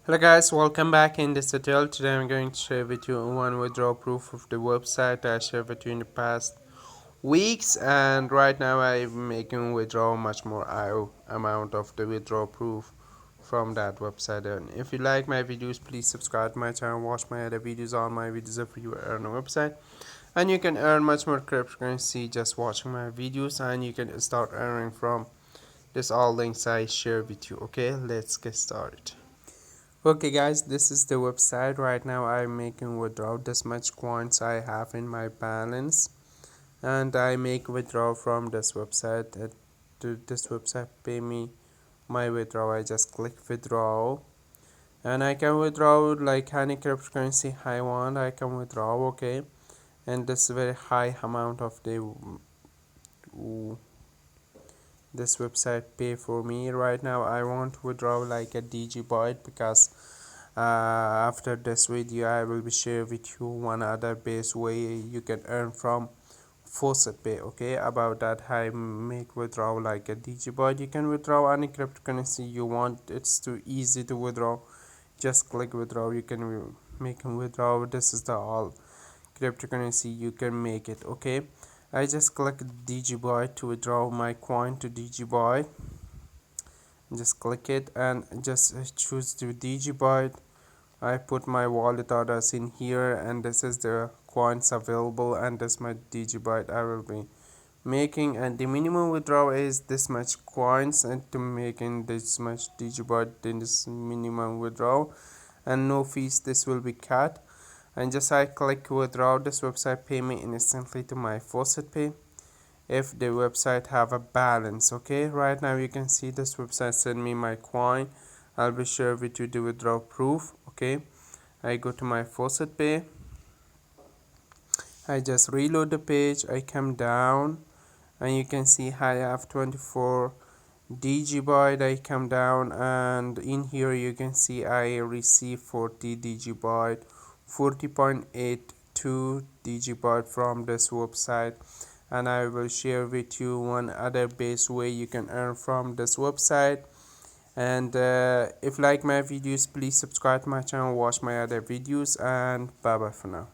Hello guys, welcome back. In this tutorial today I'm going to share with you one withdrawal proof of the website I shared with you in the past weeks, and right now I'm making withdraw much more amount of the withdrawal proof from that website. And if you like my videos, please subscribe to my channel, watch my other videos. All my videos are free on the website, and you can earn much more cryptocurrency just watching my videos, and you can start earning from this all links I share with you. Okay, let's get started. Okay guys, this is the website. Right now I'm making withdraw this much coins I have in my balance, and I make withdraw from this website. To this website pay me my withdraw. I just click withdraw, and I can withdraw like any cryptocurrency I want. I can withdraw, okay, and this very high amount of the this website pay for me. Right now I want to withdraw like a DGB, because after this video I will be share with you one other base way you can earn from faucetpay. Okay, about that I make withdraw like a DGB. You can withdraw any cryptocurrency you want. It's too easy to withdraw. Just click withdraw, you can make a withdraw. This is the all cryptocurrency you can make it. Okay, I just click DGB to withdraw my coin to DGB. Just click it and just choose the DGB. I put my wallet orders in here, and this is the coins available, and this my DGB I will be making, and the minimum withdrawal is this much coins, and to making this much DGB in this minimum withdrawal, and no fees this will be cut. And just I click withdraw. This website pay me instantly to my faucet pay if the website have a balance. Okay, right now you can see this website send me my coin. I'll be share with you the withdrawal proof. Okay, I go to my faucet pay. I just reload the page. I come down, and you can see I have 24 DGB. I come down, and in here you can see I receive 40 DGB, 40.82 DGB from this website. And I will share with you one other base way you can earn from this website. And if you like my videos, please subscribe to my channel, watch my other videos, and bye bye for now.